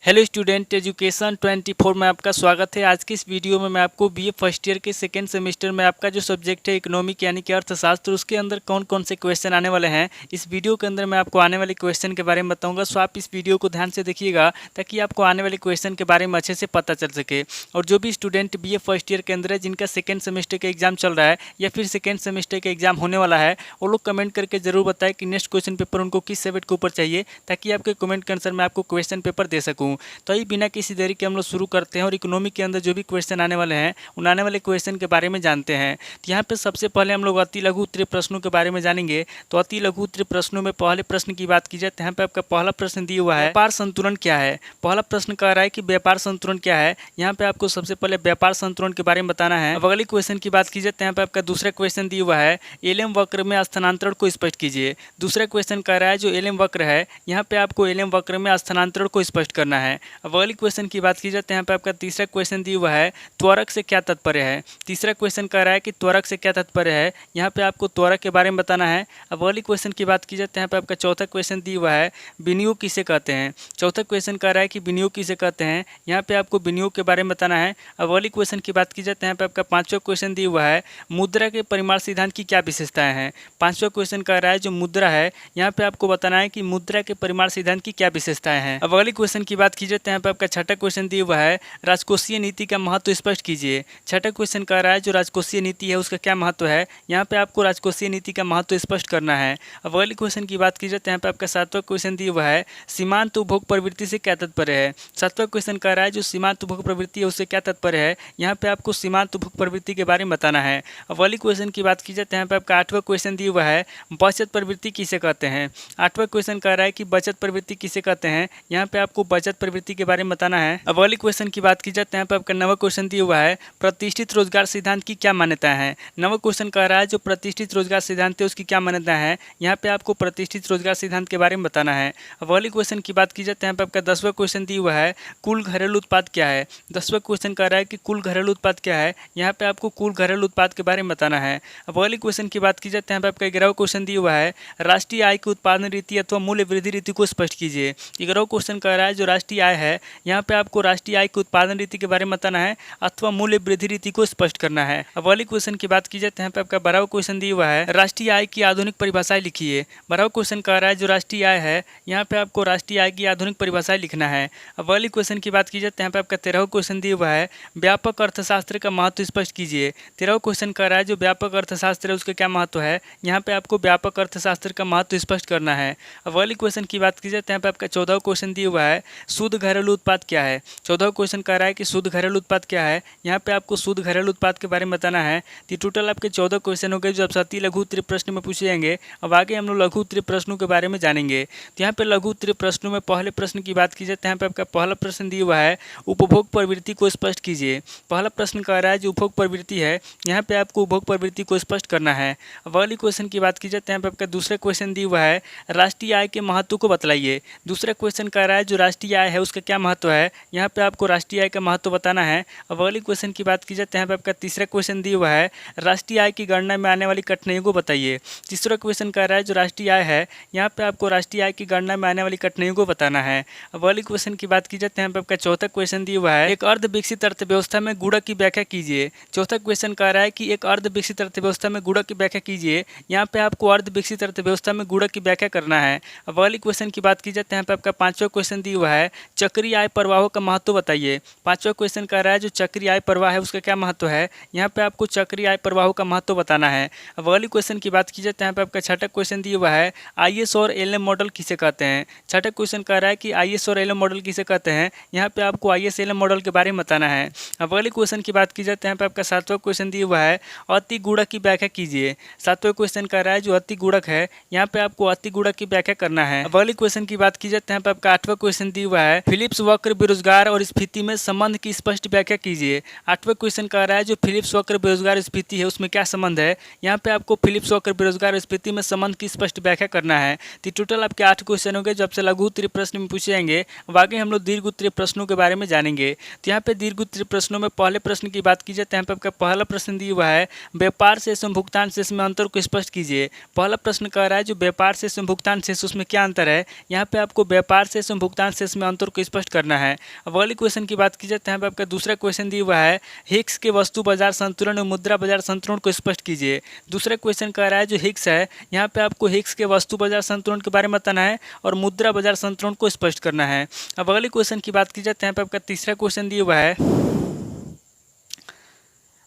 Hello student, education 24 में आपका स्वागत है। आज की इस वीडियो में मैं आपको बीए फर्स्ट ईयर के सेकेंड सेमेस्टर में आपका जो सब्जेक्ट है इकोनॉमिक यानी कि अर्थशास्त्र, उसके अंदर कौन कौन से क्वेश्चन आने वाले हैं, इस वीडियो के अंदर मैं आपको आने वाले क्वेश्चन के बारे में बताऊंगा। सो आप इस वीडियो को ध्यान से देखिएगा ताकि आपको आने वाले क्वेश्चन के बारे में अच्छे से पता चल सके। और जो भी स्टूडेंट बीए फर्स्ट ईयर के अंदर है, जिनका सेकेंड सेमेस्टर का एग्जाम चल रहा है या फिर सेकेंड सेमेस्टर का एग्जाम होने वाला है, वो लोग कमेंट करके जरूर बताएं कि नेक्स्ट क्वेश्चन पेपर उनको किस सब्जेक्ट के ऊपर चाहिए, ताकि आपके कमेंट के अनुसार मैं आपको क्वेश्चन पेपर दे सकूँ। तो ये बिना किसी देरी के हम लोग शुरू करते हैं और इकोनॉमी के अंदर जो भी क्वेश्चन आने वाले हैं उन आने वाले क्वेश्चन के बारे में जानते हैं। तो यहाँ पे सबसे पहले हम लोग अति लघु उत्तरीय प्रश्नों के बारे में जानेंगे। तो अति लघु उत्तरीय प्रश्नों में पहले प्रश्न की बात की जाए तो यहाँ पे आपका पहला प्रश्न दिया हुआ है, व्यापार संतुलन क्या है। पहला प्रश्न कह रहा है कि व्यापार संतुलन क्या है। यहाँ पे आपको सबसे पहले व्यापार संतुलन के बारे में बताना है। अब अगले क्वेश्चन की बात की जाए तो यहाँ पे आपका दूसरा क्वेश्चन दिया हुआ है, एलएम वक्र में स्थानांतरण को स्पष्ट कीजिए। दूसरा क्वेश्चन कह रहा है जो एलएम वक्र है, यहाँ पे आपको एलएम वक्र में स्थानांतरण को स्पष्ट करना है। अब अगले क्वेश्चन की बात की जाए तो यहाँ पे आपका तीसरा क्वेश्चन दिया हुआ है, त्वरक से क्या तात्पर्य है। तीसरा क्वेश्चन कह रहा है कि त्वरक से क्या तात्पर्य है, यहाँ पे आपको त्वरक के बारे में बताना है। अब अगली क्वेश्चन की बात की जाए तो यहाँ पे आपका चौथा क्वेश्चन दिया हुआ है, विनियोग किसे कहते हैं। चौथा क्वेश्चन कह रहा है कि विनियोग किसे कहते हैं, यहाँ पे आपको विनियोग के बारे में बताना है। अब अगली क्वेश्चन की बात की जाए तो यहाँ पे आपका पांचवा क्वेश्चन दिया हुआ है, मुद्रा के परिमाण सिद्धांत की क्या विशेषताएं हैं। पांचवा क्वेश्चन कह रहा है जो मुद्रा है, यहाँ पे आपको बताना है कि मुद्रा के परिमाण सिद्धांत की क्या विशेषताएं हैं। अब अगली क्वेश्चन की बात की जाए तो यहाँ पे आपका छठा क्वेश्चन दिया हुआ है, राजकोषीय नीति का महत्व स्पष्ट कीजिए। छठा क्वेश्चन कह रहा है जो राजकोषीय नीति है उसका क्या महत्व है, यहाँ पे आपको राजकोषीय नीति का महत्व स्पष्ट करना है। अब अगले क्वेश्चन की बात की जाए तो यहाँ पे आपका सातवां क्वेश्चन दिया हुआ है, सीमांत उपभोग प्रवृत्ति से क्या तात्पर्य है। सातवां क्वेश्चन कह रहा है जो सीमांत उपभोग प्रवृत्ति है उससे क्या तात्पर्य है, यहाँ पे आपको सीमांत उपभोग प्रवृत्ति के बारे में बताना है। अब अगले क्वेश्चन की बात की जाए तो यहाँ पे आपका आठवां क्वेश्चन दिया हुआ है, बचत प्रवृत्ति किसे कहते हैं। आठवां क्वेश्चन कह रहा है कि बचत प्रवृत्ति किसे कहते हैं, यहाँ पे आपको बचत प्रवृत्ति के बारे में बताना है। अब अगले क्वेश्चन की बात की जाए तो यहाँ पे आपका नवा क्वेश्चन दिया हुआ है, प्रतिष्ठित रोजगार सिद्धांत की क्या मान्यता है। नवा क्वेश्चन कह रहा है जो प्रतिष्ठित रोजगार सिद्धांत है उसकी क्या मान्यता है, यहाँ पे आपको प्रतिष्ठित रोजगार सिद्धांत के बारे में बताना है। अब अगले क्वेश्चन की बात की जाए तो यहाँ पे आपका 10वां क्वेश्चन दिया हुआ है, कुल घरेलू उत्पाद क्या है। 10वां क्वेश्चन कह रहा है कि कुल घरेलू उत्पाद क्या है, यहाँ पे आपको कुल घरेलू उत्पाद के बारे में बताना है। अब अगले क्वेश्चन की बात की जाए तो यहाँ पे आपका 11वां क्वेश्चन दिया हुआ है, राष्ट्रीय आय की उत्पादन रीति अथवा मूल्य वृद्धि रीति को स्पष्ट कीजिए। 11वां क्वेश्चन कह रहा है जो राष्ट्रीय आय है, यहाँ पे आपको राष्ट्रीय आय की उत्पादन रीति के बारे में बताना है अथवा मूल्य वृद्धि रीति को स्पष्ट करना है। अब अगले क्वेश्चन की बात की जाए तो यहाँ पे आपका 12वां क्वेश्चन दिया हुआ है, राष्ट्रीय आय की आधुनिक परिभाषाएं लिखिए। 12वां क्वेश्चन कह रहा है जो राष्ट्रीय आय है, यहाँ पे आपको राष्ट्रीय आय की आधुनिक परिभाषाएं लिखना है। अब अगले क्वेश्चन की बात की जाए तो यहाँ पे आपका 13वां क्वेश्चन दिया हुआ है, व्यापक अर्थशास्त्र का महत्व स्पष्ट कीजिए। 13वां क्वेश्चन कह रहा है जो व्यापक अर्थशास्त्र है उसका क्या महत्व है, यहाँ पे आपको व्यापक अर्थशास्त्र का महत्व स्पष्ट करना है। अब अगले क्वेश्चन की बात की जाए तो यहाँ पे आपका 14वां क्वेश्चन दिया हुआ है, शुद्ध घरेलू उत्पाद क्या है। 14वां क्वेश्चन कह रहा है कि शुद्ध घरेलू उत्पाद क्या है, यहाँ पे आपको शुद्ध घरेलू उत्पाद के बारे में बताना है। तो टोटल आपके 14 क्वेश्चन हो गए जो आप अति लघु उत्तरीय प्रश्न में पूछे जाएंगे। अब आगे हम लोग लघु उत्तरीय प्रश्नों के बारे में जानेंगे। तो यहाँ पे लघु उत्तरीय प्रश्नों में पहले प्रश्न की बात की जाए तो यहाँ पे आपका पहला प्रश्न दिया हुआ है, उपभोग प्रवृत्ति को स्पष्ट कीजिए। पहला प्रश्न कह रहा है जो उपभोग प्रवृत्ति है, यहाँ पे आपको उपभोग प्रवृत्ति को स्पष्ट करना है। अब अगले क्वेश्चन की बात की जाए तो यहाँ पे आपका दूसरा क्वेश्चन दिया हुआ है, राष्ट्रीय आय के महत्व को बतलाइए। दूसरा क्वेश्चन कह रहा है जो राष्ट्रीय आय है उसका क्या महत्व है, यहाँ पे आपको राष्ट्रीय आय का महत्व बताना है। अब अगले क्वेश्चन की बात की जाए तो यहाँ पे आपका तीसरा क्वेश्चन दिया हुआ है, राष्ट्रीय आय की गणना में आने वाली कठिनाइयों को बताइए। तीसरा क्वेश्चन कह रहा है जो राष्ट्रीय आय है, यहाँ पे आपको राष्ट्रीय आय की गणना में आने वाली कठिनाइयों को बताना है। अब अगले क्वेश्चन की बात की जाए तो यहाँ पे आपका चौथा क्वेश्चन दिया हुआ है, एक अर्ध विकसित अर्थव्यवस्था में गुणक की व्याख्या कीजिए। चौथा क्वेश्चन कह रहा है कि एक अर्ध विकसित अर्थव्यवस्था में गुणक की व्याख्या कीजिए, यहाँ पे आपको अर्ध विकसित अर्थव्यवस्था में गुणक की व्याख्या करना है। अब अगले क्वेश्चन की बात की जाए तो यहाँ पे आपका पांचवा क्वेश्चन दिया हुआ है, चक्रीय आय प्रवाहों का महत्व बताइए। पांचवा क्वेश्चन कह रहा है जो चक्रीय आय प्रवाह है उसका क्या महत्व है, यहाँ पे आपको चक्रीय आय प्रवाहों का महत्व बताना है। अब अगले क्वेश्चन की बात की जाए तो यहाँ पे आपका छठा क्वेश्चन दिया हुआ है, आईएस और एलएम मॉडल किसे कहते हैं। छठा क्वेश्चन कह रहा है कि आईएस और एलएम मॉडल किसे कहते हैं, यहाँ पे आपको आईएस एलएम मॉडल के बारे में बताना है। अब अगले क्वेश्चन की बात की जाए तो यहाँ पे आपका सातवां क्वेश्चन दिया हुआ है, अति गुणक की व्याख्या कीजिए। सातवां क्वेश्चन कह रहा है जो अति गुणक है, यहाँ पे आपको अति गुणक की व्याख्या करना है। अब अगले क्वेश्चन की बात की जाए तो यहाँ पे आपका आठवां क्वेश्चन दिया हुआ है, फिलिप्स वक्र बेरोजगार और स्फीति में संबंध की स्पष्ट व्याख्या कीजिए। आठवां क्वेश्चन कह रहा है जो फिलिप्स वक्र बेरोजगार स्फीति है उसमें क्या संबंध है, यहाँ पे आपको फिलिप्स वक्र बेरोजगार स्फीति में संबंध की स्पष्ट व्याख्या करना है। तो टोटल आपके 8 क्वेश्चन हो गए जो आपसे लघु उत्तरीय प्रश्न में पूछे जाएंगे। अब आगे हम लोग दीर्घ उत्तरीय प्रश्नों के बारे में जानेंगे। तो यहाँ पे दीर्घ उत्तरीय प्रश्नों में पहले प्रश्न की बात की जाए तो यहाँ पे आपका पहला प्रश्न दिया हुआ है, व्यापार शेष एवं भुगतान शेष में अंतर को स्पष्ट कीजिए। पहला प्रश्न कह रहा है जो व्यापार शेष एवं भुगतान शेष उसमें क्या अंतर है, यहाँ पे आपको व्यापार शेष एवं भुगतान शेष में अंतर को स्पष्ट करना है। अब अगले क्वेश्चन की बात की जाए तो यहाँ पे आपका दूसरा क्वेश्चन दिया हुआ है, हिग्स के वस्तु बाजार संतुलन और मुद्रा बाजार संतुलन को स्पष्ट कीजिए। दूसरा क्वेश्चन कह रहा है जो हिग्स है, यहाँ पे आपको हिग्स के वस्तु बाजार संतुलन के बारे में बताना है और मुद्रा बाजार संतुलन को स्पष्ट करना है। अब अगले क्वेश्चन की बात की जाए तो यहाँ पे आपका तीसरा क्वेश्चन दिया हुआ है।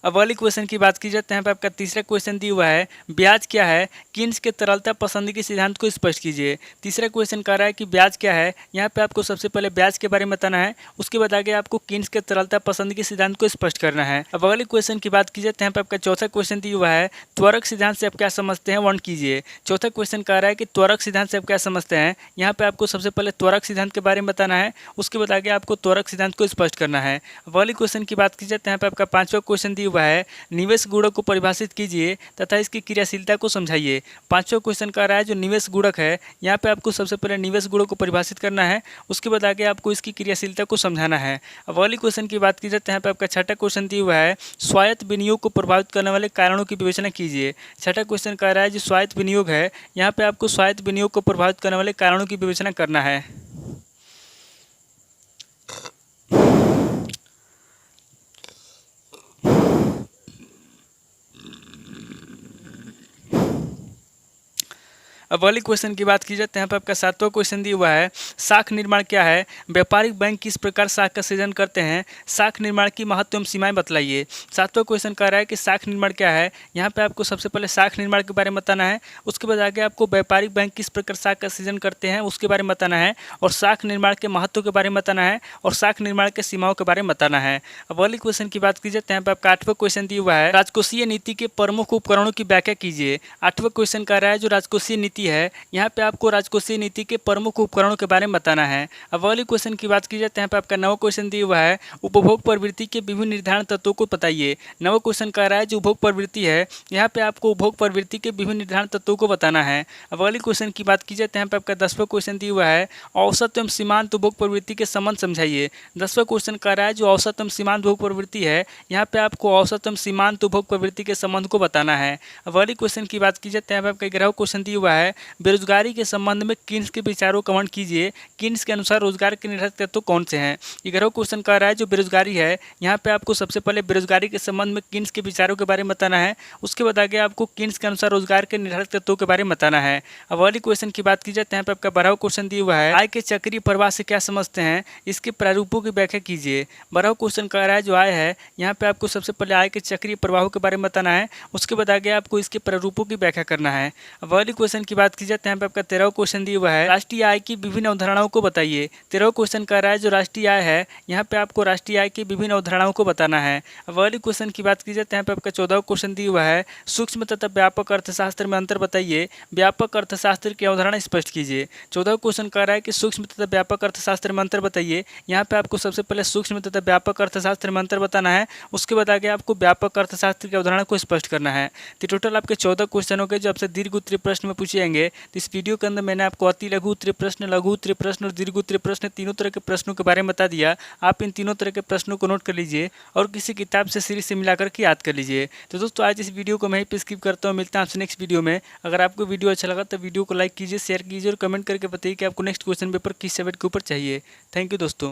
अब अगली क्वेश्चन की बात की जाए तो यहाँ पे आपका तीसरा क्वेश्चन दिया हुआ है, ब्याज क्या है, किन्स के तरलता पसंद के सिद्धांत को स्पष्ट कीजिए। तीसरा क्वेश्चन कह रहा है कि ब्याज क्या है, यहाँ पे आपको सबसे पहले ब्याज के बारे में बताना है, उसके बाद आगे आपको किन्स के तरलता पसंद के सिद्धांत को स्पष्ट करना है। अब अगले क्वेश्चन की बात की जाए तो यहाँ पे आपका चौथा क्वेश्चन दिया हुआ है, त्वरक सिद्धांत से आप क्या समझते हैं, वर्ण कीजिए। चौथा क्वेश्चन कह रहा है कि त्वरक सिद्धांत से आप क्या समझते हैं, यहाँ पे आपको सबसे पहले त्वरक सिद्धांत के बारे में बताना है, उसके बाद आगे आपको त्वरक सिद्धांत को स्पष्ट करना है। अब अगले क्वेश्चन की बात की जाए तो यहाँ पे आपका पांचवा क्वेश्चन दिया हुआ है, निवेश गुणक को परिभाषित कीजिए तथा इसकी क्रियाशीलता को समझाइए। पांचवा क्वेश्चन कह रहा है जो निवेश गुणक है, यहाँ पे आपको सबसे पहले निवेश गुणक को परिभाषित करना है, उसके बाद आगे आपको इसकी क्रियाशीलता को समझाना है। अब अगले क्वेश्चन की बात की जाए तो यहाँ पे आपका छठा क्वेश्चन दिया हुआ है, स्वायत्त विनियोग को प्रभावित करने वाले कारणों की विवेचना कीजिए। छठा क्वेश्चन कह रहा है जो स्वायत्त विनियोग है, यहाँ पे आपको स्वायत्त विनियोग को प्रभावित करने वाले कारणों की विवेचना करना है। अब अगले क्वेश्चन की बात की जाए तो यहाँ पर आपका सातवां क्वेश्चन दिया हुआ है, शाख निर्माण क्या है, व्यापारिक बैंक किस प्रकार शाख का सृजन करते हैं, शाख निर्माण की महत्व एवं सीमाएं बतलाइए। सातवां क्वेश्चन कह रहा है कि शाख निर्माण क्या है, यहाँ पे आपको सबसे पहले शाख निर्माण के बारे में बताना है, उसके बाद आगे आपको व्यापारिक बैंक किस प्रकार शाख का सृजन करते हैं उसके बारे में बताना है, और शाख निर्माण के महत्व के बारे में बताना है, और शाख निर्माण के सीमाओं के बारे में बताना है। अब अगले क्वेश्चन की बात की जाए तो यहाँ पे आपका आठवां क्वेश्चन दिया हुआ है, राजकोषीय नीति के प्रमुख उपकरणों की व्याख्या कीजिए। आठवां क्वेश्चन कह रहा है जो राजकोषीय नीति है, यहाँ पे आपको राजकोषीय नीति के प्रमुख उपकरणों के बारे में बताना है। अब अगले क्वेश्चन की बात की जाए तो यहाँ पे आपका नवा क्वेश्चन दिया हुआ है, उपभोग प्रवृत्ति के विभिन्न निर्धारण तत्वों को बताइए। नवा क्वेश्चन कह रहा है जो उपभोग प्रवृत्ति है, यहाँ पे आपको उपभोग प्रवृत्ति के विभिन्न निर्धारण तत्वों को बताना है। अब अगले क्वेश्चन की बात की जाए तो यहाँ पे आपका 10वां क्वेश्चन दिया हुआ है, औसत एवं सीमांत उपभोग प्रवृत्ति के संबंध समझाइए। 10वां क्वेश्चन कह रहा है जो औसत एवं सीमांत उपभोग प्रवृत्ति है, यहाँ पे आपको औसत एवं सीमांत उपभोग प्रवृत्ति के संबंध को बताना है। अब अगले क्वेश्चन की बात की जाए तो यहाँ पे आपका 11वां क्वेश्चन दिया हुआ है, बेरोजगारी के संबंध में किन्स के विचारों का वर्णन कीजिए। किन्स के अनुसार रोजगार के निर्धारक तत्व कौन से हैं। 11वां क्वेश्चन कह रहा है जो बेरोजगारी है, यहाँ पे आपको सबसे पहले बेरोजगारी के संबंध में किन्स के विचारों के बारे में बताना है, उसके बाद आगे आपको किन्स के अनुसार रोजगार के निर्धारक तत्वों के बारे में बताना है। अब अगले क्वेश्चन की बात की जाए तो यहाँ पे आपका 12वां क्वेश्चन दिया हुआ है, आय के चक्रीय प्रवाह से क्या समझते हैं, इसके प्रारूपों की व्याख्या कीजिए। 12वां क्वेश्चन कह रहा है जो आय है, यहाँ पे आपको सबसे पहले आय के चक्रीय प्रवाहों के बारे में बताना है, उसके बाद आगे आपको इसके प्रारूपों की व्याख्या करना है। अब अगले क्वेश्चन की बात की जाए तो यहाँ पे आपका 13वां क्वेश्चन दिया हुआ है, राष्ट्रीय आय की विभिन्न अवधारणाओं को बताइए। 13वां क्वेश्चन कह रहा है जो राष्ट्रीय आय है, यहाँ पे आपको राष्ट्रीय आय की विभिन्न अवधारणाओं को बताना है। अब अगले क्वेश्चन की बात की जाए तो यहाँ पे आपका 14वां क्वेश्चन दिया हुआ है, सूक्ष्म तथा व्यापक अर्थशास्त्र में अंतर बताइए। व्यापक अर्थशास्त्र की अवधारणा स्पष्ट कीजिए। 14वां क्वेश्चन कह रहा है कि सूक्ष्म तथा व्यापक अर्थशास्त्र में अंतर बताइए। यहाँ पे आपको सबसे पहले सूक्ष्म तथा व्यापक अर्थशास्त्र में अंतर बताना है, उसके बाद आगे आपको व्यापक अर्थशास्त्र की अवधारणा को स्पष्ट करना है। तो टोटल आपके 14 क्वेश्चन हो गए जो आपसे दीर्घ उत्तरीय प्रश्न में पूछे जाएंगे। तो इस वीडियो के अंदर मैंने आपको अति लघु उत्तरीय प्रश्न, लघु उत्तरीय प्रश्न और दीर्घ उत्तरीय प्रश्न तीनों तरह के प्रश्नों के बारे में बता दिया। आप इन तीनों तरह के प्रश्नों को नोट कर लीजिए और किसी किताब से सीरीज से मिलाकर के याद कर लीजिए। तो दोस्तों आज इस वीडियो को मैं ही पे स्किप करता हूँ, मिलता हूँ आपसे नेक्स्ट वीडियो में। अगर आपको वीडियो अच्छा लगा तो वीडियो को लाइक कीजिए, शेयर कीजिए और कमेंट करके बताइए कि आपको नेक्स्ट क्वेश्चन पेपर किस सब्जेक्ट के ऊपर चाहिए। थैंक यू दोस्तों।